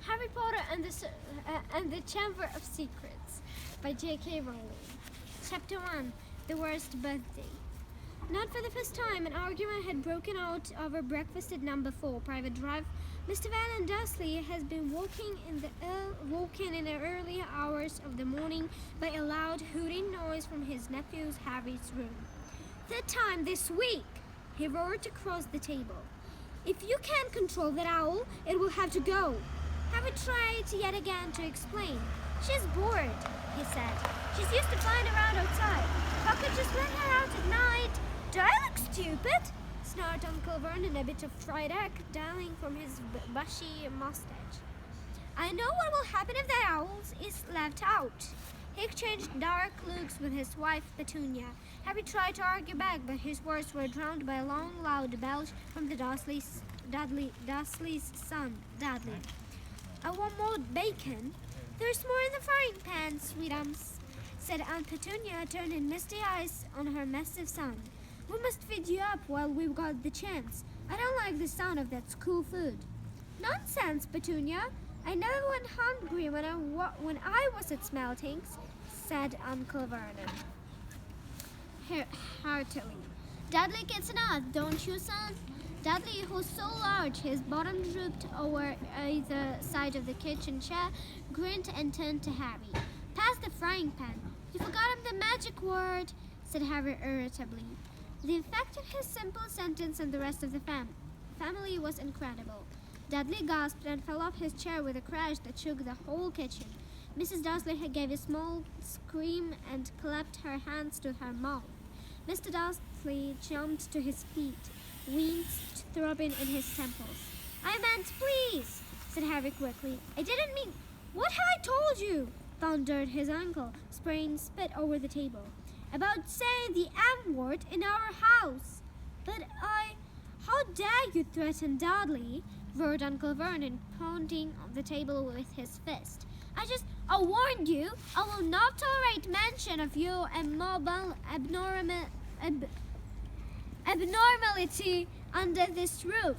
Harry Potter and the Chamber of Secrets by J.K. Rowling. Chapter 1, The Worst Birthday. Not for the first time, an argument had broken out over breakfast at number 4, Private Drive. Mr. Van Dursley has been woken in the early hours of the morning by a loud hooting noise from his nephew Harry's room. "Third time this week!" he roared across the table. "If you can't control that owl, it will have to go." Harry tried yet again to explain. "She's bored," he said. "She's used to flying around outside. If I could just let her out at night." "Do I look stupid?" snarled Uncle Vernon, a bit of fried egg dangling from his bushy mustache. "I know what will happen if that owl is left out." He exchanged dark looks with his wife, Petunia. Harry tried to argue back, but his words were drowned by a long, loud belch from the Dursley's son, Dudley. "I want more bacon." "There's more in the frying pan, sweetums," said Aunt Petunia, turning misty eyes on her massive son. "We must feed you up while we've got the chance. I don't like the sound of that school food." "Nonsense, Petunia. I never went hungry when I was at Smeltings," said Uncle Vernon heartily. "Dudley gets enough, don't you, son?" Dudley, who was so large his bottom drooped over either side of the kitchen chair, grinned and turned to Harry. "Pass the frying pan. You've forgotten the magic word," said Harry irritably. The effect of his simple sentence on the rest of the family was incredible. Dudley gasped and fell off his chair with a crash that shook the whole kitchen. Mrs. Dursley gave a small scream and clapped her hands to her mouth. Mr. Dursley jumped to his feet, veins throbbing in his temples. "I meant please," said Harry quickly. "I didn't mean—" "What have I told you?" thundered his uncle, spraying spit over the table. "About saying the M word in our house." "But how dare you threaten Dudley?" roared Uncle Vernon, pounding on the table with his fist. I warned you, I will not tolerate mention of your abnormality under this roof."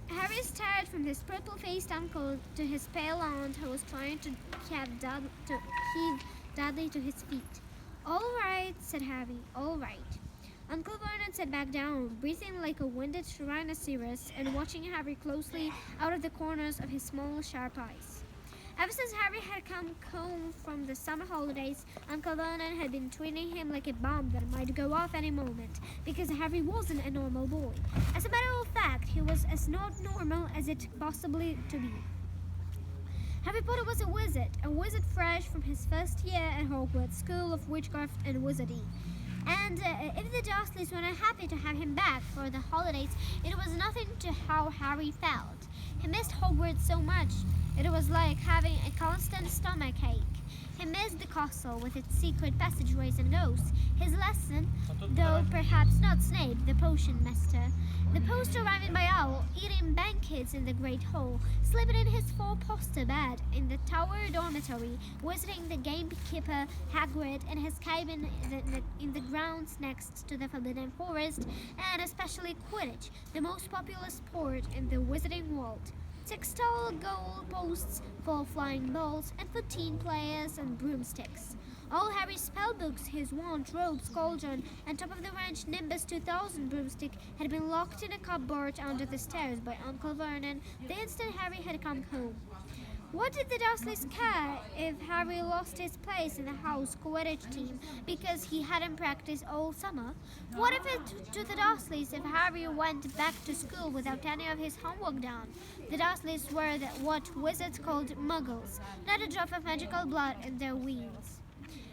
Harry stared from his purple-faced uncle to his pale aunt, who was trying to heave Dudley to his feet. "All right," said Harry, "all right." Uncle Vernon sat back down, breathing like a winded rhinoceros and watching Harry closely out of the corners of his small, sharp eyes. Ever since Harry had come home from the summer holidays, Uncle Vernon had been treating him like a bomb that might go off any moment, because Harry wasn't a normal boy. As a matter of fact, he was as not normal as it possibly to be. Harry Potter was a wizard fresh from his first year at Hogwarts School of Witchcraft and Wizardry. And if the Dursleys were not happy to have him back for the holidays, it was nothing to how Harry felt. He missed Hogwarts so much. It was like having a constant stomachache. He missed the castle with its secret passageways and ghosts, his lesson, though perhaps not Snape, the potion master, the post arriving by owl, eating banquets in the Great Hall, sleeping in his four-poster bed in the Tower dormitory, visiting the gamekeeper Hagrid in his cabin in the grounds next to the Forbidden Forest, and especially Quidditch, the most popular sport in the Wizarding world. 6 tall goal posts, 4 flying balls, and 14 players and broomsticks. All Harry's spellbooks, his wand, robes, cauldron, and top-of-the-range Nimbus 2000 broomstick had been locked in a cupboard under the stairs by Uncle Vernon the instant Harry had come home. What did the Dursleys care if Harry lost his place in the house Quidditch team because he hadn't practiced all summer? What if it to the Dursleys if Harry went back to school without any of his homework done? The Dursleys were what wizards called muggles, not a drop of magical blood in their veins.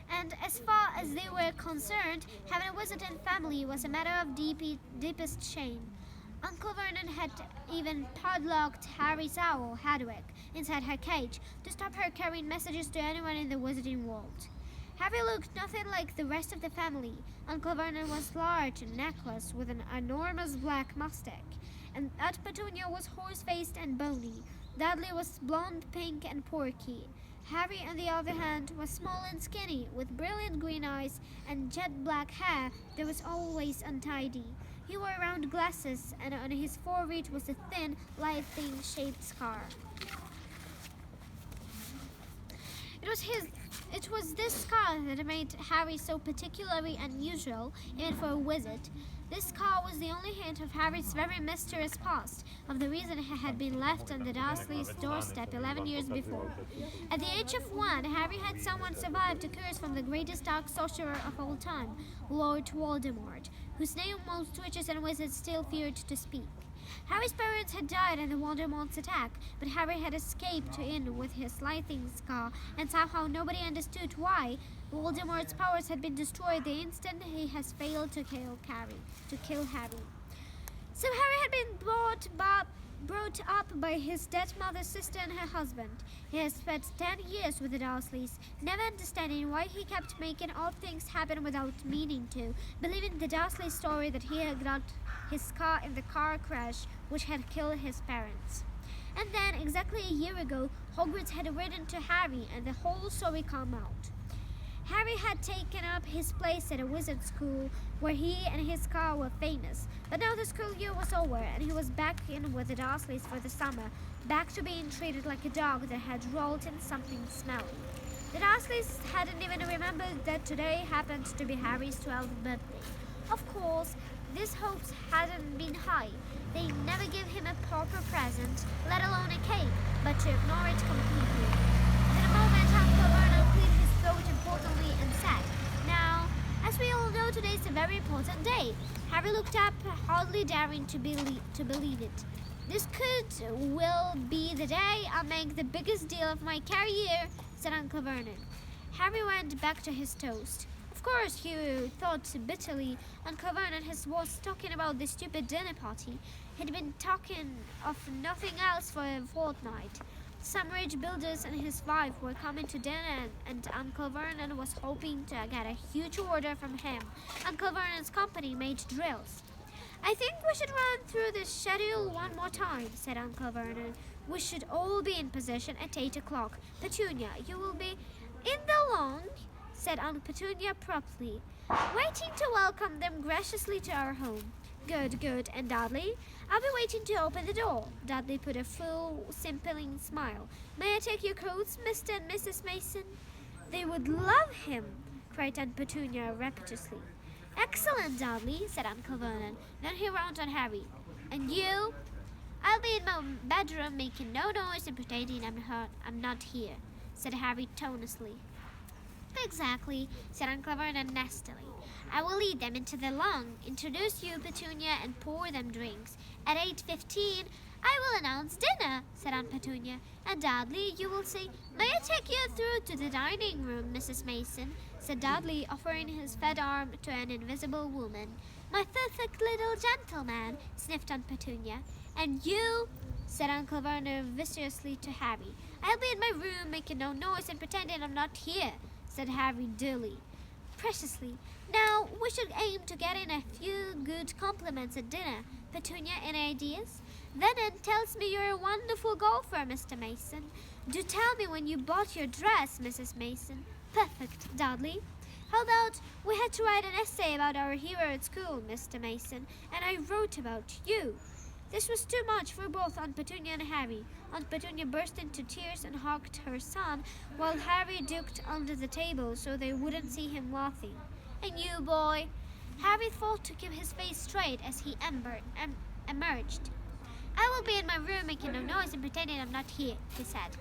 And as far as they were concerned, having a wizarding family was a matter of deepest shame. Uncle Vernon had even padlocked Harry's owl, Hedwig, inside her cage to stop her carrying messages to anyone in the wizarding world. Harry looked nothing like the rest of the family. Uncle Vernon was large and necklaced with an enormous black mustache, and Aunt Petunia was horse-faced and bony. Dudley was blonde, pink, and porky. Harry, on the other hand, was small and skinny, with brilliant green eyes and jet black hair that was always untidy. He wore round glasses, and on his forehead was a thin, lightning-shaped scar. It was this scar that made Harry so particularly unusual, even for a wizard. This scar was the only hint of Harry's very mysterious past, of the reason he had been left on the Dursleys' doorstep 11 years before. At the age of 1, Harry had someone survive to curse from the greatest dark sorcerer of all time, Lord Voldemort, whose name most witches and wizards still feared to speak. Harry's parents had died in the Voldemort's attack, but Harry had escaped in with his lightning scar, and somehow nobody understood why Voldemort's powers had been destroyed the instant he has failed to kill Harry. So Harry had been brought up by his dead mother's sister and her husband. He had spent 10 years with the Dursleys, never understanding why he kept making odd things happen without meaning to, believing the Dursley story that he had got his scar in the car crash which had killed his parents. And then, exactly a year ago, Hogwarts had written to Harry and the whole story came out. Harry had taken up his place at a wizard school where he and his scar were famous. But now the school year was over and he was back in with the Dursleys for the summer, back to being treated like a dog that had rolled in something smelly. The Dursleys hadn't even remembered that today happened to be Harry's 12th birthday. Of course, these hopes hadn't been high. They never gave him a proper present, let alone a cake, but to ignore it completely. In a moment, Uncle Vernon cleared his throat importantly and said, "Now, as we all know, today is a very important day." Harry looked up, hardly daring to believe it. "This will be the day I'll make the biggest deal of my career," said Uncle Vernon. Harry went back to his toast. Of course, he thought bitterly. Uncle Vernon was talking about the stupid dinner party. He'd been talking of nothing else for a fortnight. Some rich builders and his wife were coming to dinner, and Uncle Vernon was hoping to get a huge order from him. Uncle Vernon's company made drills. "I think we should run through the schedule one more time," said Uncle Vernon. "We should all be in position at 8 o'clock. Petunia, you will be in the lawn," said Aunt Petunia promptly, waiting to welcome them graciously to our home. "Good, good. And Dudley?" "I'll be waiting to open the door." Dudley put a full, simpering smile. "May I take your coats, Mr. and Mrs. Mason?" "They would love him," cried Aunt Petunia rapturously. "Excellent, Dudley," said Uncle Vernon. Then he rounded on Harry. "And you?" "I'll be in my bedroom making no noise and pretending I'm not here," said Harry tonelessly. "Exactly," said Uncle Vernon nastily. "I will lead them into the lawn, introduce you, Petunia, and pour them drinks. At 8:15, I will announce dinner," said Aunt Petunia. "And Dudley, you will say, 'May I take you through to the dining room, Mrs. Mason?'" said Dudley, offering his fat arm to an invisible woman. "My perfect little gentleman," sniffed Aunt Petunia. "And you?" said Uncle Vernon viciously to Harry. "I'll be in my room making no noise and pretending I'm not here," said Harry dully. Preciously. "Now, we should aim to get in a few good compliments at dinner. Petunia, any ideas?" "Vernon tells me you're a wonderful golfer, Mr. Mason." "Do tell me when you bought your dress, Mrs. Mason." "Perfect, Dudley." "How about we had to write an essay about our hero at school, Mr. Mason, and I wrote about you." This was too much for both Aunt Petunia and Harry. Aunt Petunia burst into tears and hugged her son, while Harry ducked under the table so they wouldn't see him laughing. "And you, boy?" Harry fought to keep his face straight as he emerged. "I will be in my room making no noise and pretending I'm not here," he said.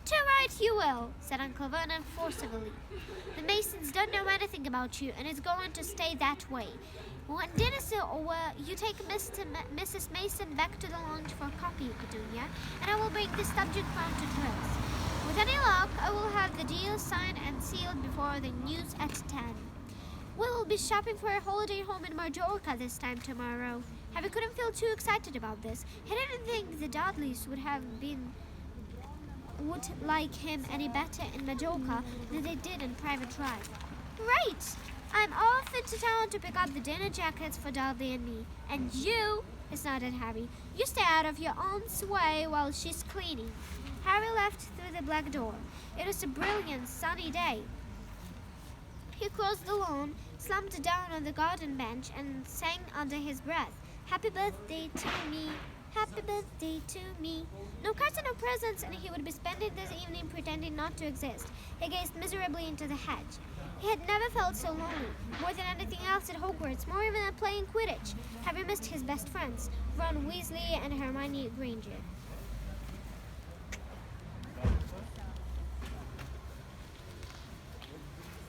"Too right you will," said Uncle Vernon forcibly. "The Masons don't know anything about you, and it's going to stay that way. When dinner's over, you take Mrs. Mason back to the lounge for coffee, Petunia, and I will bring the subject round to drills. With any luck, I will have the deal signed and sealed before the news at 10. We will be shopping for a holiday home in Majorca this time tomorrow." Harry couldn't feel too excited about this. He didn't think the Dudleys would like him any better in Majorca than they did in Private Drive. "Right! I'm off into town to pick up the dinner jackets for Dudley and me. And you," snorted Harry, "you stay out of your aunt's way while she's cleaning." Harry left through the black door. It was a brilliant, sunny day. He crossed the lawn, slumped down on the garden bench, and sang under his breath, "Happy birthday to me." Happy birthday to me. No cards and no presents, and he would be spending this evening pretending not to exist. He gazed miserably into the hedge. He had never felt so lonely, more than anything else at Hogwarts, more even than playing Quidditch. Harry missed his best friends, Ron Weasley and Hermione Granger.